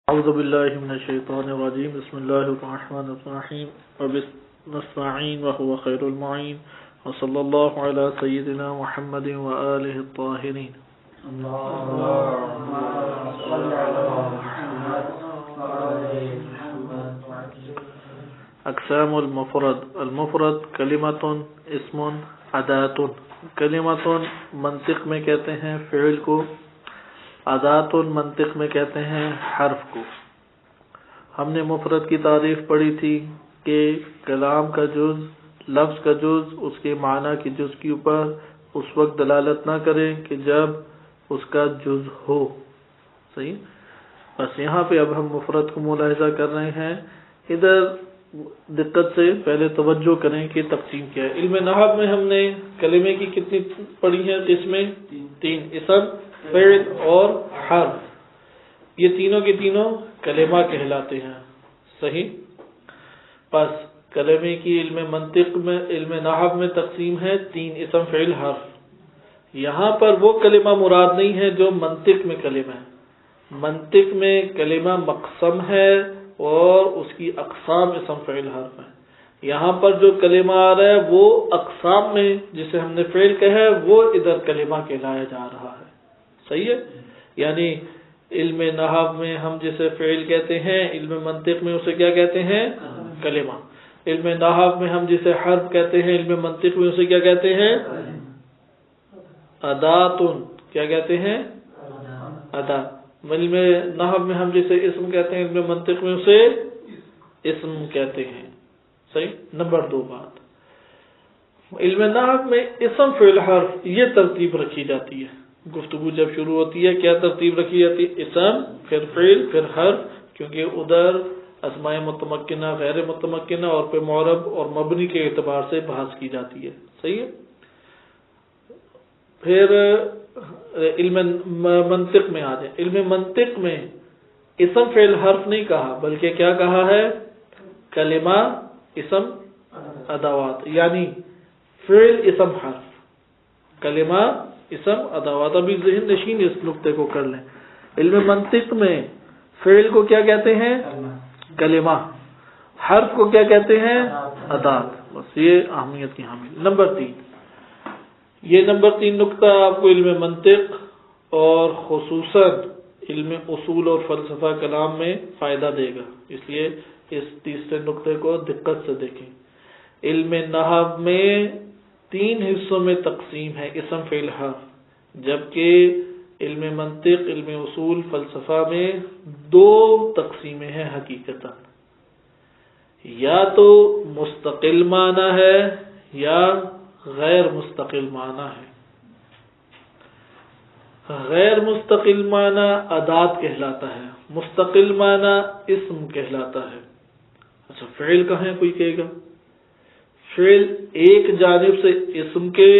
اعوذ باللہ من الشیطان الرجیم بسم اللہ الرحمن الرحیم وبنستعین وهو خیر المعین وصلی اللہ علی سیدنا محمد وآلہ الطاہرین. اقسام المفرد. المفرد کلمۃ اسم اداۃ. کلمۃ منطق میں کہتے ہیں فعل کو، ادات منطق میں کہتے ہیں حرف کو. ہم نے مفرد کی تعریف پڑھی تھی کہ کلام کا جز، لفظ کا جز اس کے معنی کی جز کے اوپر اس وقت دلالت نہ کرے کہ جب اس کا جز ہو. صحیح. بس یہاں پہ اب ہم مفرد کو ملاحظہ کر رہے ہیں. ادھر دقت سے پہلے توجہ کریں کہ تقسیم کیا ہے. علم نحو میں ہم نے کلمے کی کتنی پڑھی ہیں قسمیں؟ تین. اسم، فعل اور حرف. یہ تینوں کے تینوں کلمہ کہلاتے ہیں. صحیح. پس کلمے کی علم منطق میں، علم نحو میں تقسیم ہے تین: اسم، فعل، حرف. یہاں پر وہ کلمہ مراد نہیں ہے جو منطق میں کلمہ ہے. منطق میں کلمہ مقسم ہے اور اس کی اقسام اسم، فعل، حرف ہے. یہاں پر جو کلمہ آ رہا ہے وہ اقسام میں جسے ہم نے فعل کہا ہے وہ ادھر کلمہ کہلایا جا رہا ہے. صحیح ہے. یعنی علم نحو میں ہم جسے فعل کہتے ہیں، علم منطق میں اسے کیا کہتے ہیں؟ کلمہ. علم نحو میں ہم جسے حرف کہتے ہیں، علم منطق میں اسے کیا کہتے ہیں؟ ادات. کیا کہتے ہیں؟ ادا. علم نحو میں ہم جسے اسم کہتے ہیں، علم منطق میں اسے اسم کہتے ہیں. صحیح. نمبر 2 بات، علم نحو میں اسم، فعل، حرف یہ ترتیب رکھی جاتی ہے. گفتگو جب شروع ہوتی ہے کیا ترتیب رکھی جاتی ہے؟ اسم، پھر فعل، پھر حرف. کیونکہ ادھر اسماء متمکنہ، غیر متمکنہ اور پہ معرب اور مبنی کے اعتبار سے بحث کی جاتی ہے. صحیح ہے. پھر علم منطق میں آ جائیں. علم منطق میں اسم، فعل، حرف نہیں کہا بلکہ کیا کہا ہے؟ کلمہ، اسم، ادوات. یعنی فعل، اسم، حرف. کلمہ، اسم، ادوات. ابھی ذہن نشین اس نقطے کو کر لیں. علم منطق میں فعل کو کیا کہتے ہیں؟ کلمہ. حرف کو کیا کہتے ہیں؟ ادات. بس یہ اہمیت کی حامل. نمبر 3، یہ نمبر 3 نقطہ آپ کو علم منطق اور خصوصاً علم اصول اور فلسفہ کلام میں فائدہ دے گا. اس لیے اس تیسرے نقطے کو دقت سے دیکھیں. علم نحو میں 3 حصوں میں تقسیم ہے: اسم، فعل، حرف. جبکہ علم منطق، علم اصول، فلسفہ میں 2 تقسیمیں ہیں حقیقتاً. یا تو مستقل معنی ہے یا غیر مستقل معنی ہے. غیر مستقل معنی ادات کہلاتا ہے، مستقل معنی اسم کہلاتا ہے. اچھا، فعل کہاں کوئی کہے گا؟ فعل ایک جانب سے اسم کے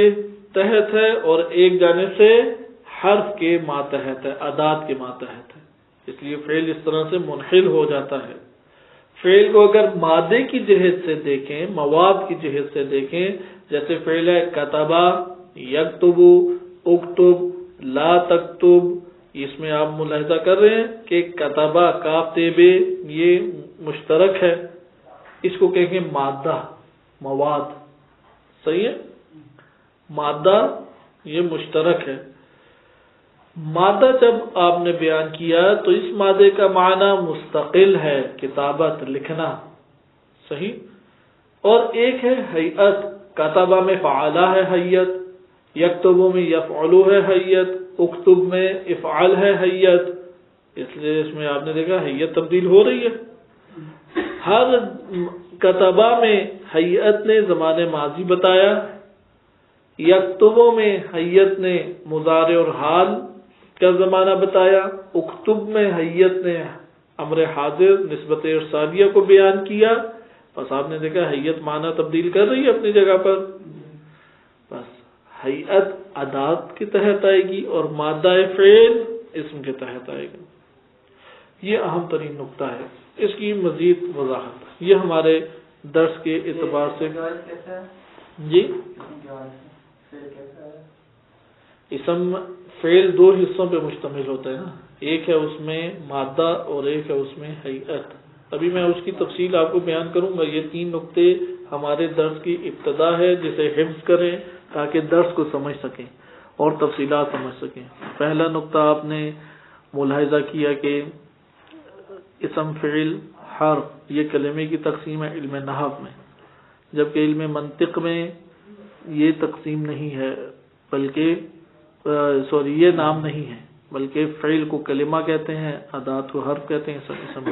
تحت ہے اور ایک جانب سے حرف کے ماتحت ہے، ادات کے ماتحت ہے. اس لیے فعل اس طرح سے منحل ہو جاتا ہے. فعل کو اگر مادے کی جہت سے دیکھیں، مواد کی جہت سے دیکھیں، جیسے فعل ہے کتبا، یکتب، اکتب، لا تکتب. اس میں آپ ملاحظہ کر رہے ہیں کہ کتبا، کاف تیبے یہ مشترک ہے. اس کو کہیں گے مادہ، مواد. صحیح ہے. مادہ یہ مشترک ہے. مادہ جب آپ نے بیان کیا تو اس مادے کا معنی مستقل ہے، کتابت، لکھنا. صحیح. اور ایک ہے ہیئت. کتبہ میں فعلہ ہے ہیئت، یکتبو میں یفعلو ہے ہیئت، اکتب میں افعل ہے ہیئت. اس لیے اس میں آپ نے دیکھا ہیئت تبدیل ہو رہی ہے. ہر کتبہ میں ہیئت نے زمان ماضی بتایا، یکتبوں میں ہیئت نے مضارع اور حال کا زمانہ بتایا، اکتب میں ہیئت نے امر حاضر نسبت ارسالیہ کو بیان کیا. بس آپ نے دیکھا ہیئت معنی تبدیل کر رہی ہے اپنی جگہ پر. بس ہیئت ادات کے تحت آئے گی اور مادہ فعل اسم کے تحت آئے گا. یہ اہم ترین نقطہ ہے. اس کی مزید وضاحت یہ ہمارے درس کے اعتبار سے جی اسم فعل 2 حصوں پہ مشتمل ہوتا ہے نا. ایک ہے اس میں مادہ اور ایک ہے اس میں ہیئت. ابھی میں اس کی تفصیل آپ کو بیان کروں گا. یہ 3 نقطے ہمارے درس کی ابتدا ہے جسے حفظ کریں تاکہ درس کو سمجھ سکیں اور تفصیلات سمجھ سکیں. پہلا نقطہ آپ نے ملاحظہ کیا کہ اسم فعل حرف یہ کلمے کی تقسیم ہے علم نحو میں، جبکہ علم منطق میں یہ تقسیم نہیں ہے، بلکہ یہ نام نہیں ہے، بلکہ فعل کو کلمہ کہتے ہیں، ادات کو حرف کہتے ہیں اسم.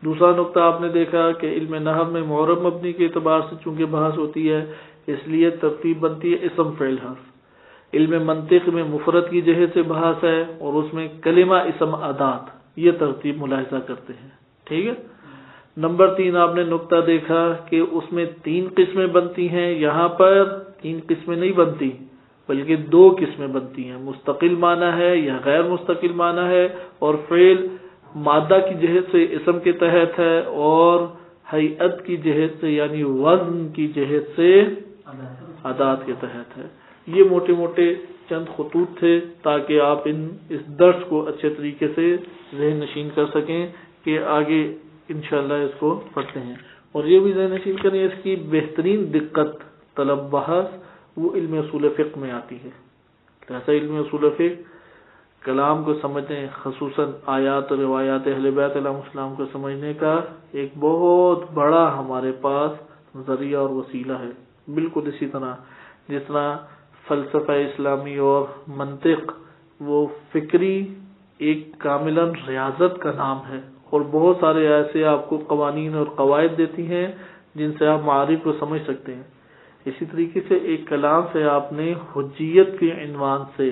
دوسرا نقطہ آپ نے دیکھا کہ علم نحو میں معرب مبنی کے اعتبار سے چونکہ بحث ہوتی ہے اس لیے ترتیب بنتی ہے اسم فعل حرف. علم منطق میں مفرد کی جہت سے بحث ہے اور اس میں کلمہ اسم ادات، یہ ترتیب ملاحظہ کرتے ہیں. ٹھیک ہے. نمبر 3 آپ نے نقطہ دیکھا کہ اس میں 3 قسمیں بنتی ہیں. یہاں پر 3 قسمیں نہیں بنتی بلکہ 2 قسمیں بنتی ہیں. مستقل معنی ہے یا غیر مستقل معنی ہے، اور فعل مادہ کی جہت سے اسم کے تحت ہے اور ہیئت کی جہت سے یعنی وزن کی جہت سے ادات کے تحت ہے. یہ موٹے موٹے چند خطوط تھے تاکہ آپ اس درس کو اچھے طریقے سے ذہن نشین کر سکیں کہ آگے انشاءاللہ اس کو پڑھتے ہیں. اور یہ بھی ذہن نشین کریں اس کی بہترین دقت طلب بحث وہ علم اصول فقہ میں آتی ہے. ایسا علم اصول فقہ کلام کو سمجھنے، خصوصاً آیات اور روایات اہل بیت علیہ السلام کو سمجھنے کا ایک بہت بڑا ہمارے پاس ذریعہ اور وسیلہ ہے. بالکل اسی طرح جس طرح فلسفہ اسلامی اور منطق وہ فکری ایک کاملاً ریاضت کا نام ہے اور بہت سارے ایسے آپ کو قوانین اور قواعد دیتی ہیں جن سے آپ معارف کو سمجھ سکتے ہیں. اسی طریقے سے ایک کلام سے آپ نے حجیت کے عنوان سے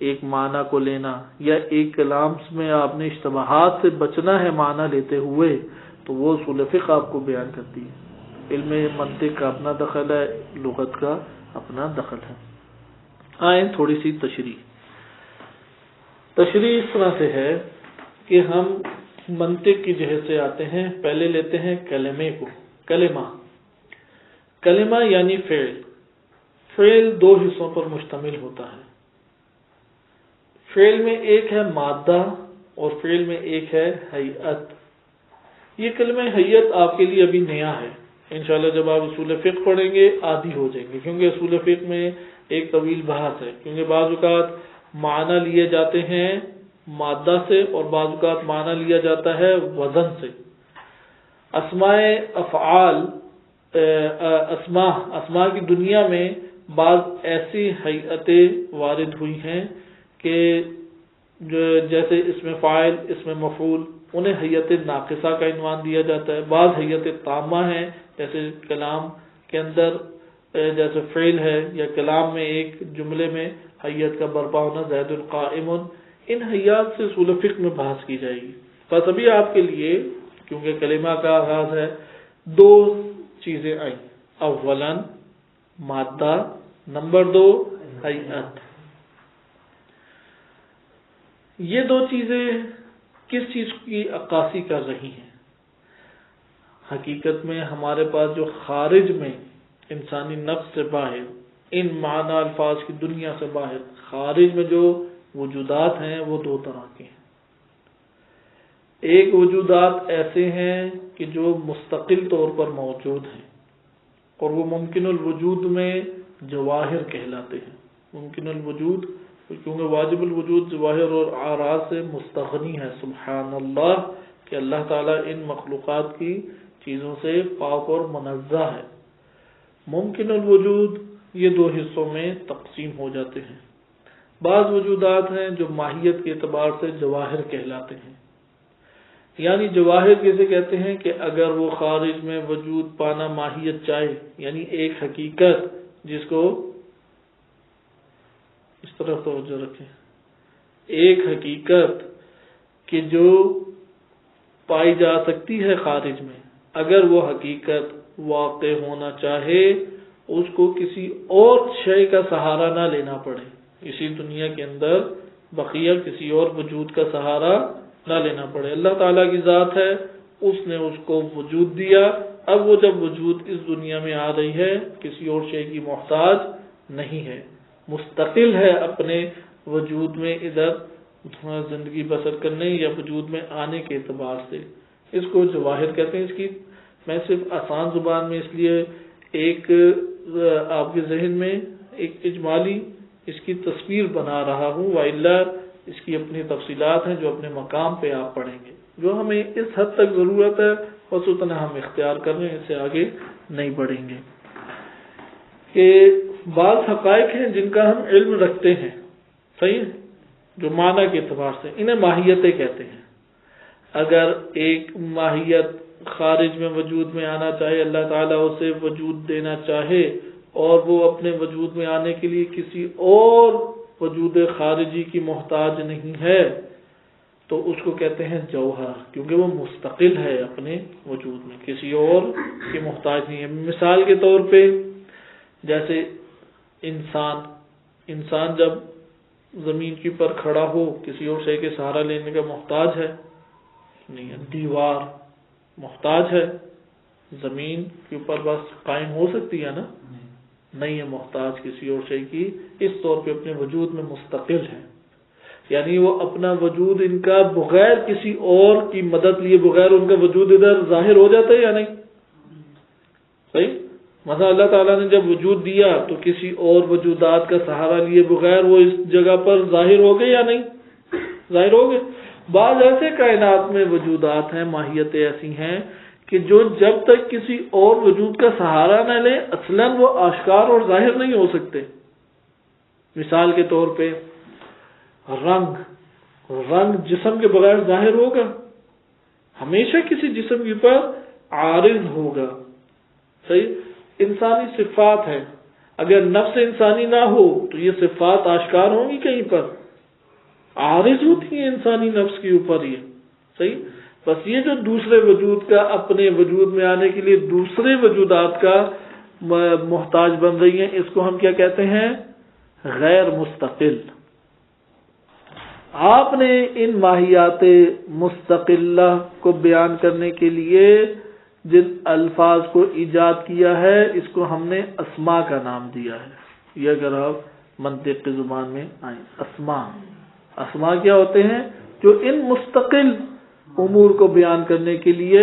ایک معنی کو لینا یا ایک کلام میں آپ نے اشتباہات سے بچنا ہے معنی لیتے ہوئے تو وہ اصول فقہ آپ کو بیان کرتی ہے. علم منطق کا اپنا دخل ہے، لغت کا اپنا دخل ہے. آئیں تھوڑی سی تشریح اس طرح سے ہے کہ ہم منطق کی جہت سے آتے ہیں. پہلے لیتے ہیں کلمے کو. کلمہ یعنی فعل 2 حصوں پر مشتمل ہوتا ہے. فعل میں ایک ہے مادہ اور فعل میں ایک ہے ہیئت. یہ کلمہ ہیئت آپ کے لیے ابھی نیا ہے. انشاءاللہ جب آپ اصول فقہ پڑھیں گے عادی ہو جائیں گے، کیونکہ اصول فقہ میں ایک طویل بحث ہے. کیونکہ بعض اوقات معنی لیے جاتے ہیں مادہ سے اور بعض اوقات معنی لیا جاتا ہے وزن سے. اسماء افعال اسماء کی دنیا میں بعض ایسی ہیئتیں وارد ہوئی ہیں کہ جیسے اسم فاعل، اسم مفعول، انہیں ہیئت ناقصہ کا عنوان دیا جاتا ہے. بعض ہیئت تامہ ہیں جیسے کلام کے اندر جیسے فعل ہے یا کلام میں ایک جملے میں ہیئت کا برپا ہونا زید القائم. ان حیات سے اصول فقہ میں بحث کی جائے گی. بس ابھی آپ کے لیے کیونکہ کلمہ کا آغاز ہے 2 چیزیں آئیں. اولاً مادہ، نمبر 2 ہیئت. یہ 2 چیزیں کس چیز کی عکاسی کر رہی ہیں؟ حقیقت میں ہمارے پاس جو خارج میں انسانی نفس سے باہر ان معنی الفاظ کی دنیا سے باہر خارج میں جو وجودات ہیں وہ 2 طرح کے ہیں. ایک وجودات ایسے ہیں کہ جو مستقل طور پر موجود ہیں اور وہ ممکن الوجود میں جواہر کہلاتے ہیں. ممکن الوجود کیونکہ واجب الوجود ظواہر اور اعراض سے مستغنی ہے. سبحان اللہ کہ اللہ تعالیٰ ان مخلوقات کی چیزوں سے پاک اور منزہ ہے. ممکن الوجود یہ 2 حصوں میں تقسیم ہو جاتے ہیں. بعض وجودات ہیں جو ماہیت کے اعتبار سے جواہر کہلاتے ہیں. یعنی جواہر کیسے کہتے ہیں کہ اگر وہ خارج میں وجود پانا ماہیت چاہے، یعنی ایک حقیقت جس کو اس طرح توجہ رکھیں، ایک حقیقت کہ جو پائی جا سکتی ہے خارج میں، اگر وہ حقیقت واقع ہونا چاہے اس کو کسی اور شے کا سہارا نہ لینا پڑے. اسی دنیا کے اندر بقیہ کسی اور وجود کا سہارا نہ لینا پڑے. اللہ تعالیٰ کی ذات ہے، اس نے اس کو وجود دیا. اب وہ جب وجود اس دنیا میں آ رہی ہے کسی اور شے کی محتاج نہیں ہے، مستقل ہے اپنے وجود میں ادھر زندگی بسر کرنے یا وجود میں آنے کے اعتبار سے. اس کو جواہر کہتے ہیں. اس کی میں صرف آسان زبان میں اس لیے ایک آپ کے ذہن میں ایک اجمالی اس کی تصویر بنا رہا ہوں، وَإِلَّا اس کی اپنی تفصیلات ہیں جو اپنے مقام پہ آپ پڑھیں گے. جو ہمیں اس حد تک ضرورت ہے بس اتنا ہم اختیار کر رہے ہیں، اس سے آگے نہیں بڑھیں گے. کہ بعض حقائق ہیں جن کا ہم علم رکھتے ہیں، صحیح ہے، جو معنی کے اعتبار سے انہیں ماہیتیں کہتے ہیں. اگر ایک ماہیت خارج میں وجود میں آنا چاہے، اللہ تعالیٰ اسے وجود دینا چاہے اور وہ اپنے وجود میں آنے کے لیے کسی اور وجود خارجی کی محتاج نہیں ہے تو اس کو کہتے ہیں جوہر، کیونکہ وہ مستقل ہے اپنے وجود میں، کسی اور کی محتاج نہیں ہے. مثال کے طور پہ جیسے انسان جب زمین کے پر کھڑا ہو کسی اور شے کے سہارا لینے کا محتاج ہے نہیں ہے. دیوار محتاج ہے، زمین کے اوپر بس قائم ہو سکتی ہے نا، نہیں ہے محتاج کسی اور شے کی. اس طور پہ اپنے وجود میں مستقل ہے، یعنی وہ اپنا وجود ان کا بغیر کسی اور کی مدد لیے بغیر ان کا وجود ادھر ظاہر ہو جاتا ہے یا نہیں؟ صحیح. مثلا اللہ تعالیٰ نے جب وجود دیا تو کسی اور وجودات کا سہارا لیے بغیر وہ اس جگہ پر ظاہر ہو گئے یا نہیں ظاہر ہو گئے. بعض ایسے کائنات میں وجودات ہیں، ماہیتیں ایسی ہیں کہ جو جب تک کسی اور وجود کا سہارا نہ لیں اصلاً وہ آشکار اور ظاہر نہیں ہو سکتے. مثال کے طور پہ رنگ جسم کے بغیر ظاہر ہوگا؟ ہمیشہ کسی جسم کے اوپر عارض ہوگا. صحیح. انسانی صفات ہے، اگر نفس انسانی نہ ہو تو یہ صفات آشکار ہوں گی کہیں پر؟ عارض ہوتی ہیں انسانی نفس کے اوپر یہ. صحیح. بس یہ جو دوسرے وجود کا اپنے وجود میں آنے کے لیے دوسرے وجودات کا محتاج بن رہی ہیں، اس کو ہم کیا کہتے ہیں؟ غیر مستقل. آپ نے ان ماہیات مستقلہ کو بیان کرنے کے لیے جن الفاظ کو ایجاد کیا ہے اس کو ہم نے اسماء کا نام دیا ہے. یہ اگر آپ منطق کی زبان میں آئیں، اسماء کیا ہوتے ہیں؟ جو ان مستقل امور کو بیان کرنے کے لیے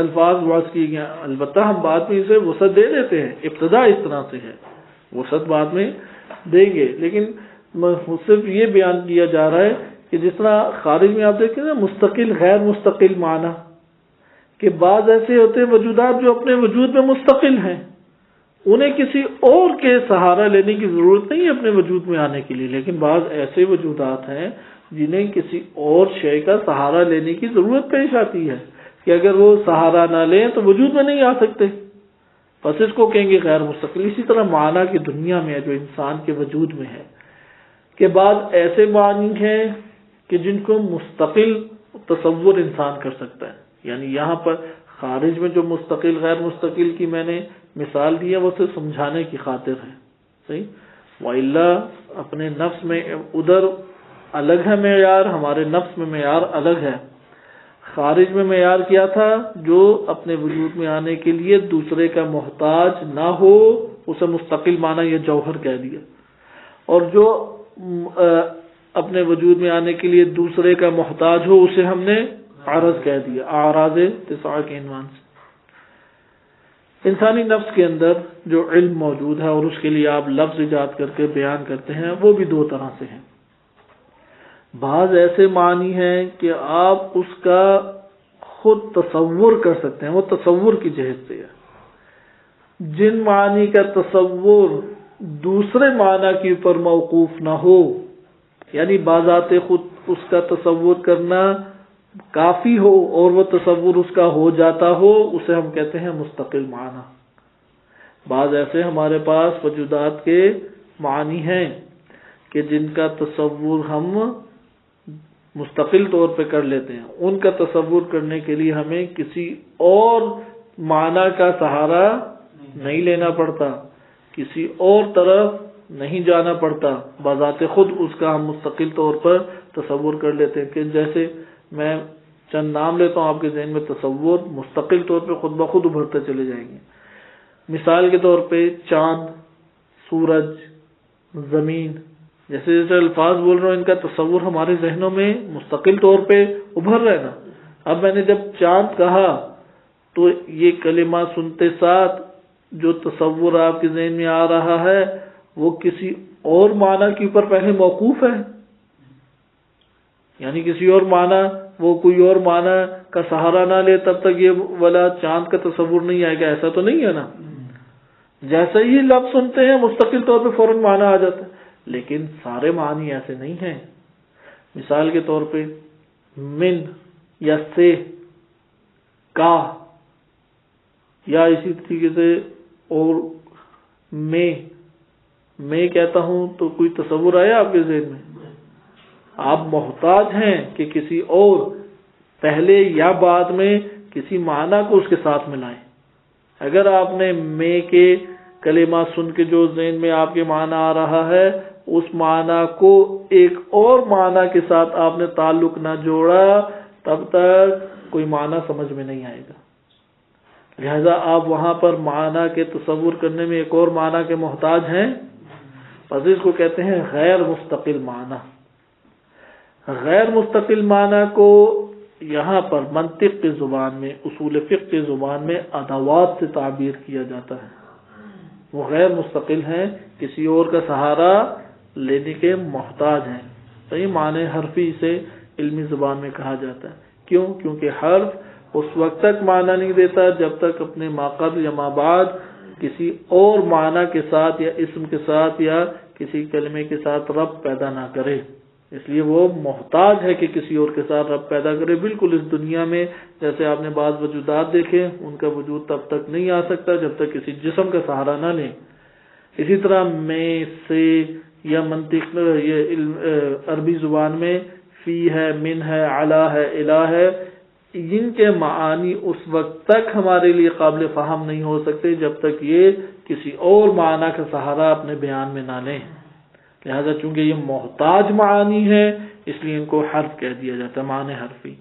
الفاظ وضع کیے گئے. البتہ ہم بعد میں اسے وسعت دے دیتے ہیں، ابتدا اس طرح سے ہے، وسعت بعد میں دیں گے، لیکن صرف یہ بیان کیا جا رہا ہے کہ جس طرح خارج میں آپ دیکھیں نا مستقل غیر مستقل معنی، کہ بعض ایسے ہوتے ہیں وجودات جو اپنے وجود میں مستقل ہیں، انہیں کسی اور کے سہارا لینے کی ضرورت نہیں ہے اپنے وجود میں آنے کے لیے. لیکن بعض ایسے وجودات ہیں جنہیں کسی اور شے کا سہارا لینے کی ضرورت پیش آتی ہے کہ اگر وہ سہارا نہ لیں تو وجود میں نہیں آ سکتے، بس اس کو کہیں گے غیر مستقل. اسی طرح معنی کی دنیا میں ہے جو انسان کے وجود میں ہے کہ بعض ایسے معنی ہیں کہ جن کو مستقل تصور انسان کر سکتا ہے. یعنی یہاں پر خارج میں جو مستقل غیر مستقل کی میں نے مثال دی ہے وہ صرف سمجھانے کی خاطر ہے. صحیح. وَإِلَّا اپنے نفس میں ادھر الگ ہے معیار، ہمارے نفس میں معیار الگ ہے. خارج میں معیار کیا تھا؟ جو اپنے وجود میں آنے کے لیے دوسرے کا محتاج نہ ہو اسے مستقل مانا، یہ جوہر کہہ دیا. اور جو اپنے وجود میں آنے کے لیے دوسرے کا محتاج ہو اسے ہم نے عارض کہہ دیا. اعراض تسعہ کے عنوان سے انسانی نفس کے اندر جو علم موجود ہے اور اس کے لیے آپ لفظ ایجاد کر کے بیان کرتے ہیں وہ بھی دو طرح سے ہیں. بعض ایسے معنی ہیں کہ آپ اس کا خود تصور کر سکتے ہیں، وہ تصور کی جہت سے ہے. جن معنی کا تصور دوسرے معنی کے اوپر موقوف نہ ہو، یعنی بذات خود اس کا تصور کرنا کافی ہو اور وہ تصور اس کا ہو جاتا ہو، اسے ہم کہتے ہیں مستقل معنی. بعض ایسے ہمارے پاس وجودات کے معنی ہیں کہ جن کا تصور ہم مستقل طور پہ کر لیتے ہیں. ان کا تصور کرنے کے لیے ہمیں کسی اور معنی کا سہارا نہیں لینا پڑتا، کسی اور طرف نہیں جانا پڑتا، بذات خود اس کا ہم مستقل طور پر تصور کر لیتے ہیں. کہ جیسے میں چند نام لیتا ہوں آپ کے ذہن میں تصور مستقل طور پہ خود بخود ابھرتے چلے جائیں گے. مثال کے طور پہ چاند، سورج، زمین، جیسے جیسے الفاظ بول رہا ہوں ان کا تصور ہمارے ذہنوں میں مستقل طور پہ ابھر رہا ہے نا. اب میں نے جب چاند کہا تو یہ کلمہ سنتے ساتھ جو تصور آپ کے ذہن میں آ رہا ہے وہ کسی اور معنی کے اوپر پہلے موقوف ہے، یعنی کسی اور معنی، وہ کوئی اور معنی کا سہارا نہ لے تب تک یہ والا چاند کا تصور نہیں آئے گا. ایسا تو نہیں ہے نا. جیسے ہی لفظ سنتے ہیں مستقل طور پہ فوراً معنی آ جاتا ہے، لیکن سارے معنی ایسے نہیں ہیں. مثال کے طور پہ من یا سے، کا، یا اسی طریقے سے اور میں کہتا ہوں تو کوئی تصور آیا آپ کے ذہن میں؟ آپ محتاج ہیں کہ کسی اور پہلے یا بعد میں کسی معنی کو اس کے ساتھ ملائیں. اگر آپ نے میں کے کلمہ سن کے جو ذہن میں آپ کے معنی آ رہا ہے اس معنی کو ایک اور معنی کے ساتھ آپ نے تعلق نہ جوڑا تب تک کوئی معنی سمجھ میں نہیں آئے گا. لہذا آپ وہاں پر معنی کے تصور کرنے میں ایک اور معنی کے محتاج ہیں. پس اس کو کہتے ہیں غیر مستقل معنی. غیر مستقل معنی کو یہاں پر منطق کی زبان میں، اصول فقہ کی زبان میں ادوات سے تعبیر کیا جاتا ہے. وہ غیر مستقل ہیں، کسی اور کا سہارا لینے کے محتاج ہیں. تو یہ معنی حرفی سے علمی زبان میں کہا جاتا ہے. کیوں؟ کیونکہ حرف اس وقت تک معنی نہیں دیتا جب تک اپنے ما قبل یا ما بعد کسی اور معنی کے ساتھ یا اسم کے ساتھ یا کسی کلمے کے ساتھ ربط پیدا نہ کرے. اس لیے وہ محتاج ہے کہ کسی اور کے ساتھ ربط پیدا کرے. بالکل اس دنیا میں جیسے آپ نے بعض وجودات دیکھے، ان کا وجود تب تک نہیں آ سکتا جب تک کسی جسم کا سہارا نہ لیں. اسی طرح میں، سے یا منطق میں یہ عربی زبان میں فی ہے، من ہے، علی ہے، الہ ہے، ان کے معانی اس وقت تک ہمارے لیے قابل فہم نہیں ہو سکتے جب تک یہ کسی اور معنی کا سہارا اپنے بیان میں نہ لیں. لہذا چونکہ یہ محتاج معانی ہے اس لیے ان کو حرف کہہ دیا جاتا ہے، معنی حرفی.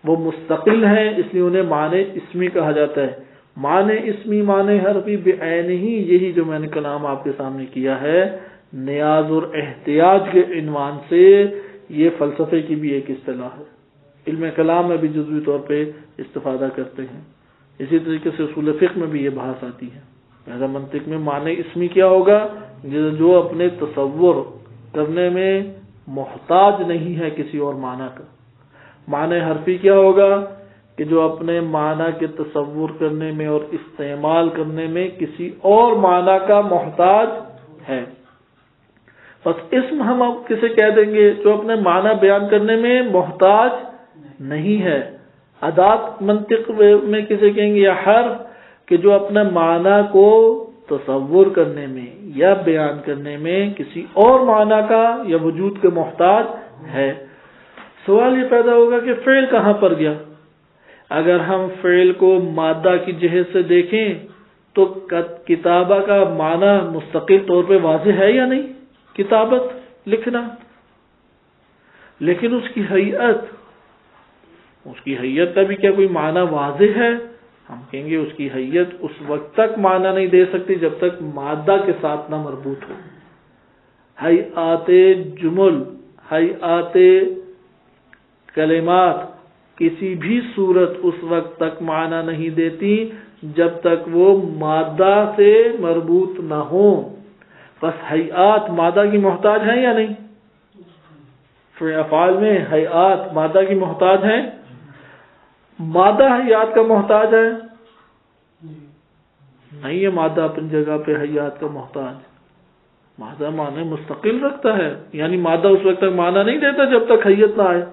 وہ مستقل ہیں اس لیے انہیں معنی اسمی کہا جاتا ہے. معنی اسمی، معنی حرفی بعین ہی، یہی جو میں نے کلام آپ کے سامنے کیا ہے نیاز اور احتیاج کے عنوان سے، یہ فلسفے کی بھی ایک اصطلاح ہے. علم کلام میں بھی جزوی طور پہ استفادہ کرتے ہیں. اسی طریقے سے اصول فقہ میں بھی یہ بحث آتی ہے. لہذا منطق میں معنی اسمی کیا ہوگا؟ جو اپنے تصور کرنے میں محتاج نہیں ہے کسی اور معنی کا. معنی حرفی کیا ہوگا؟ کہ جو اپنے معنی کے تصور کرنے میں اور استعمال کرنے میں کسی اور معنی کا محتاج ہے. بس اسم ہم اب کسے کہہ دیں گے؟ جو اپنے معنی بیان کرنے میں محتاج نہیں ہے. ادات منطق میں کسے کہیں گے؟ یا حرف کہ جو اپنے معنی کو تصور کرنے میں یا بیان کرنے میں کسی اور معنی کا یا وجود کے محتاج ہے. سوال یہ پیدا ہوگا کہ فعل کہاں پر گیا؟ اگر ہم فعل کو مادہ کی جہت سے دیکھیں تو کتابہ کا معنی مستقل طور پہ واضح ہے یا نہیں؟ کتابت، لکھنا. لیکن اس کی حیت کا بھی کیا کوئی معنی واضح ہے؟ ہم کہیں گے اس کی حیت اس وقت تک معنی نہیں دے سکتی جب تک مادہ کے ساتھ نہ مربوط ہو. حیات جمل، حیات کلمات کسی بھی صورت اس وقت تک معنی نہیں دیتی جب تک وہ مادہ سے مربوط نہ ہو. بس حیات مادہ کی محتاج ہیں یا نہیں؟ افعال میں حیات مادہ کی محتاج ہیں. مادہ حیات کا محتاج ہے؟ نہیں ہے مادہ اپنی جگہ پہ حیات کا محتاج. مادہ معنی مستقل رکھتا ہے، یعنی مادہ اس وقت تک معنی نہیں دیتا جب تک حیت نہ آئے،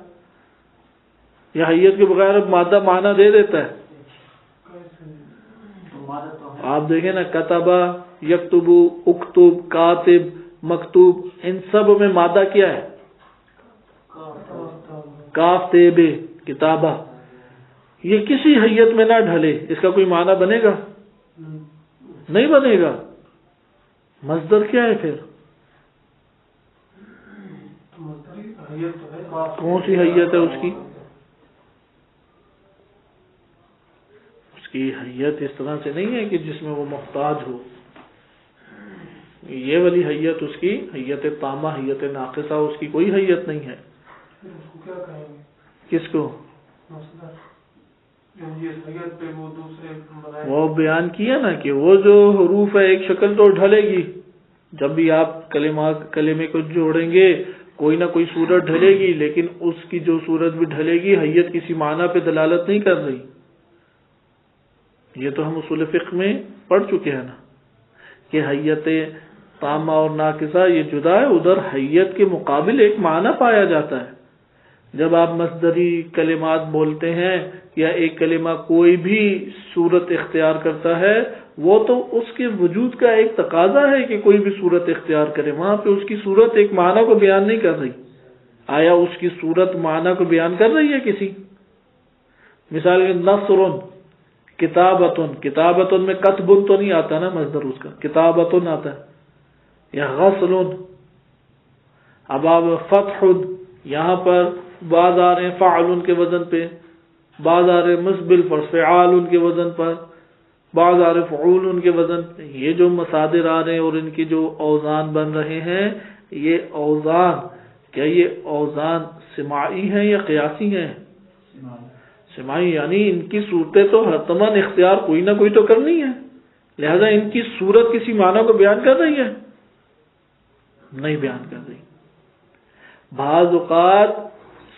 یا حیت کے بغیر مادہ معنی دے دیتا ہے. آپ دیکھیں نا، کتبہ، یکتبو، اکتب، کاتب، مکتوب، ان سب میں مادہ کیا ہے؟ کاف تیب کتابہ. یہ کسی حیت میں نہ ڈھلے، اس کا کوئی معنی بنے گا؟ نہیں بنے گا. مصدر کیا ہے پھر؟ کون سی حیت ہے اس کی؟ اس کی حیت اس طرح سے نہیں ہے کہ جس میں وہ محتاج ہو. یہ والی حیت اس کی حیت تامہ، حیت ناقصہ اس کی کوئی حیت نہیں ہے. کیا کہیں گے کس کو؟ وہ بیان کیا نا کہ وہ جو حروف ہے ایک شکل تو ڈھلے گی. جب بھی آپ کلمے کو جوڑیں گے کوئی نہ کوئی صورت ڈھلے گی، لیکن اس کی جو صورت بھی ڈھلے گی حیت کسی معنی پہ دلالت نہیں کر رہی. یہ تو ہم اصول فقہ میں پڑھ چکے ہیں نا کہ حیت تامہ اور ناقصہ یہ جدا ہے. ادھر حیت کے مقابل ایک معنی پایا جاتا ہے. جب آپ مصدری کلمات بولتے ہیں یا ایک کلمہ کوئی بھی صورت اختیار کرتا ہے، وہ تو اس کے وجود کا ایک تقاضا ہے کہ کوئی بھی صورت اختیار کرے. وہاں پہ اس کی صورت ایک معنی کو بیان نہیں کر رہی. آیا اس کی صورت معنی کو بیان کر رہی ہے کسی؟ مثال کے نصر، کتابتن، کتابتن میں کتبن تو نہیں آتا نا مصدر اس کا، کتابتن آتا ہے. یا غسل، اب آپ فتح، یہاں پر بعض آ رہے ہیں فعل کے وزن پہ، بعض آ رہے ہیں مسبل پر فعال کے وزن پر، بعض آ رہے فعول کے وزن پہ. یہ جو مصادر آ رہے ہیں اور ان کی جو اوزان بن رہے ہیں، یہ اوزان کیا یہ اوزان سماعی ہیں یا قیاسی ہیں؟ سماعی، یعنی ان کی صورتیں تو حتماً اختیار کوئی نہ کوئی تو کرنی ہے. لہذا ان کی صورت کسی معنی کو بیان کر رہی ہے؟ نہیں بیان کر رہی. بعض اوقات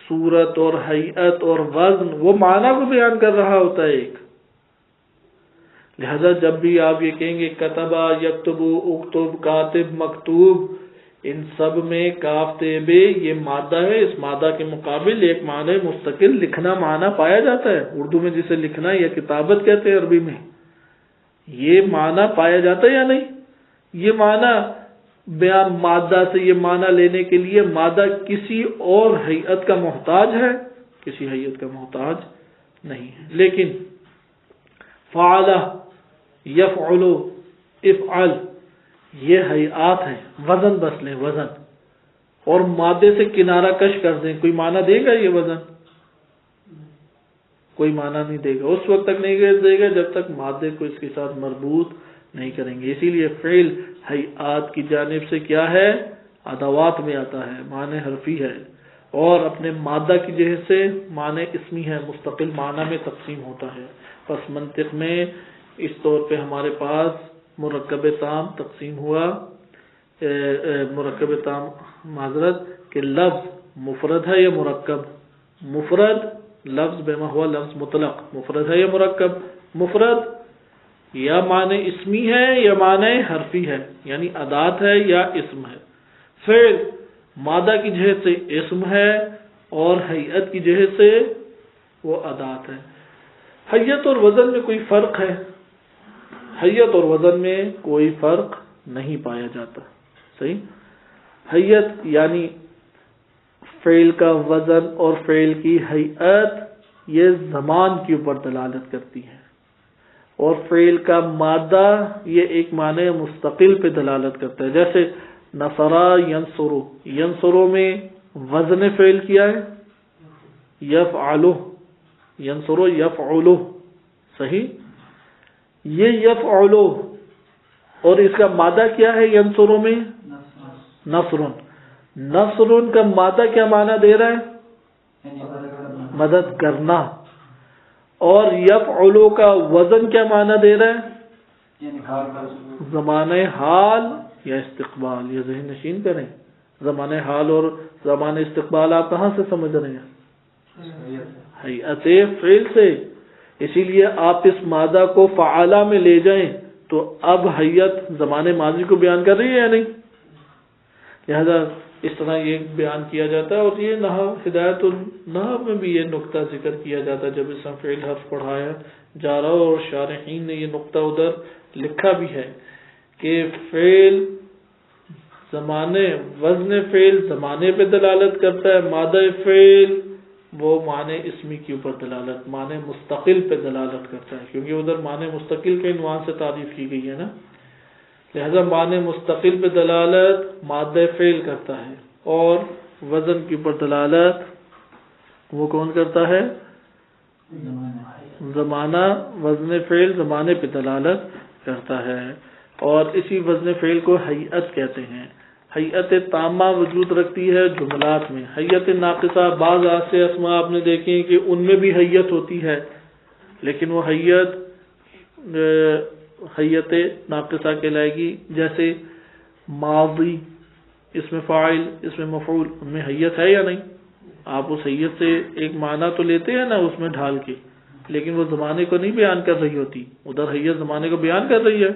صورت اور حیت اور وزن وہ معنی کو بیان کر رہا ہوتا ہے ایک. لہذا جب بھی آپ یہ کہیں گے کتبہ، یکتبو، اکتب، کاتب، مکتوب، ان سب میں کاف تے بے یہ مادہ ہے. اس مادہ کے مقابل ایک معنی مستقل لکھنا معنی پایا جاتا ہے. اردو میں جسے لکھنا یا کتابت کہتے ہیں عربی میں، یہ معنی پایا جاتا ہے یا نہیں؟ یہ معنی بیان مادہ سے یہ معنی لینے کے لیے مادہ کسی اور حیت کا محتاج ہے؟ کسی حیت کا محتاج نہیں ہے. لیکن فعل، یفعل، افعل یہ حیات ہیں. وزن بس لیں، وزن، اور مادے سے کنارہ کش کر دیں، کوئی معنی دے گا یہ وزن؟ کوئی معنی نہیں دے گا. اس وقت تک نہیں دے گا جب تک مادے کو اس کے ساتھ مربوط نہیں کریں گے. اسی لیے فعل حیات کی جانب سے کیا ہے؟ ادوات میں آتا ہے، معنی حرفی ہے، اور اپنے مادہ کی جہت سے معنی اسمی ہے، مستقل معنی میں تقسیم ہوتا ہے. پس منطق میں اس طور پہ ہمارے پاس مرکب تام تقسیم ہوا. مرکب تام معذرت کہ لفظ مفرد ہے یا مرکب. مفرد لفظ بما ہوا لفظ مطلق، مفرد ہے یا مرکب. مفرد یا معنی اسمی ہے یا معنی حرفی ہے، یعنی ادات ہے یا اسم ہے. فعل مادہ کی جہت سے اسم ہے اور حیت کی جہت سے وہ ادات ہے. حیت اور وزن میں کوئی فرق ہے؟ حیت اور وزن میں کوئی فرق نہیں پایا جاتا. صحیح. حیت یعنی فعل کا وزن اور فعل کی حیت یہ زمان کے اوپر دلالت کرتی ہے، اور فعل کا مادہ یہ ایک معنی مستقل پہ دلالت کرتا ہے. جیسے نصرا ینصرو، ینصرو میں وزن فعل کیا ہے یفعلو، ینصرو یفعلو. صحیح. یہ یفعلو اور اس کا مادہ کیا ہے ینصرو میں؟ نصرن. نصرن کا مادہ کیا معنی دے رہا ہے؟ مدد کرنا. اور یفعلو کا وزن کیا معنی دے رہا ہے؟ زمانہ حال یا استقبال. یہ ذہن نشین کریں، زمانہ حال اور زمانہ استقبال آپ کہاں سے سمجھ رہے ہیں؟ حیت فعل سے. اسی لیے آپ اس مادہ کو فعالہ میں لے جائیں تو اب حیت زمانے ماضی کو بیان کر رہی ہے یا نہیں؟ لہذا اس طرح یہ بیان کیا جاتا ہے. اور یہ نحو ہدایت النحو میں بھی یہ نقطہ ذکر کیا جاتا ہے جب اسم فعل حرف پڑھایا جا رہا ہو، اور شارحین نے یہ نقطہ ادھر لکھا بھی ہے کہ فعل زمانے، وزن فعل زمانے پہ دلالت کرتا ہے، مادہ فعل وہ معنی اسمی کے اوپر دلالت، معنی مستقل پہ دلالت کرتا ہے، کیونکہ ادھر معنی مستقل کے عنوان سے تعریف کی گئی ہے نا. لہذا معنی مستقل پہ دلالت مادہ فعل کرتا ہے، اور وزن کے اوپر دلالت وہ کون کرتا ہے؟ زمانہ. وزن فعل زمانے پہ دلالت کرتا ہے. اور اسی وزن فعل کو ہیئت کہتے ہیں۔ ہیئت تامہ وجود رکھتی ہے جملات میں، ہیئت ناقصہ بعض ایسے اسماء آپ نے دیکھیں کہ ان میں بھی ہیئت ہوتی ہے، لیکن وہ ہیئت ناقصہ کہلائے گی، جیسے ماضی، اس میں فاعل، اس میں مفعول، ان میں ہیئت ہے یا نہیں؟ آپ اس ہیئت سے ایک معنی تو لیتے ہیں نا اس میں ڈھال کے، لیکن وہ زمانے کو نہیں بیان کر رہی ہوتی، ادھر ہیئت زمانے کو بیان کر رہی ہے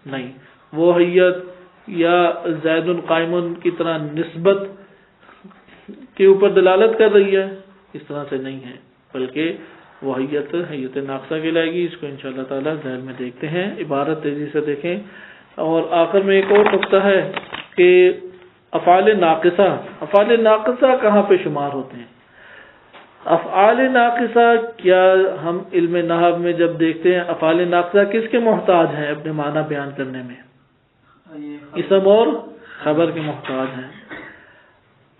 نہیں، وہ ہیئت یا زید قائم کی طرح نسبت کے اوپر دلالت کر رہی ہے، اس طرح سے نہیں ہے، بلکہ وہ ہیئت ناقصہ کہلائے گی۔ اس کو انشاءاللہ تعالی ذہن میں دیکھتے ہیں، عبارت تیزی سے دیکھیں۔ اور آخر میں ایک اور نقطہ ہے کہ افعال ناقصہ کہاں پہ شمار ہوتے ہیں؟ افعال ناقصہ کیا ہم علم نحو میں جب دیکھتے ہیں افعال ناقصہ کس کے محتاج ہیں اپنے معنی بیان کرنے میں؟ اسم اور خبر کے محتاج ہیں۔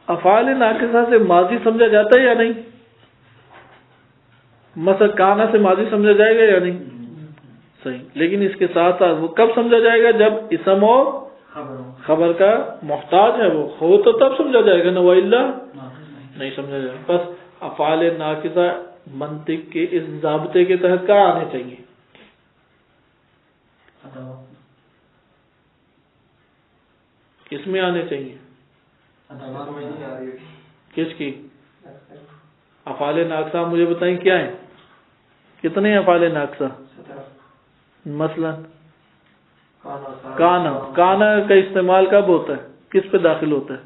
افعال ناقصہ سے ماضی سمجھا جاتا ہے یا نہیں؟ مثلا کانا سے ماضی سمجھا جائے گا یا نہیں؟ صحیح، لیکن اس کے ساتھ ساتھ وہ کب سمجھا جائے گا؟ جب اسم اور خبر کا محتاج ہے، وہ ہو تو تب سمجھا جائے گا نا، وَإِلَّا نہیں سمجھا جائے گا۔ بس افعال ناقصہ منطق کے اس ضابطے کے تحت کہاں آنے چاہیے؟ کس میں آنے چاہیے؟ کس کی؟ افعال ناقصہ مجھے بتائیں کیا ہے؟ کتنے ہیں افعال ناقصہ؟ مثلا کانا کا استعمال کب ہوتا ہے؟ کس پہ داخل ہوتا ہے؟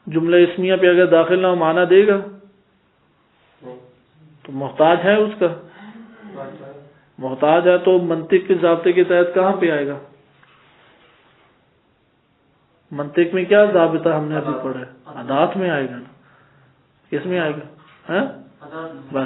جملہ اسمیہ پہ اگر داخل نہ ہو معنی دے گا تو محتاج ہے، اس کا محتاج ہے، تو منطق کے ضابطے کے تحت کہاں پہ آئے گا؟ منطق میں کیا ضابطہ ہم نے ابھی پڑھا ہے؟ ادات میں آئے گا نا، کس میں آئے گا؟ بس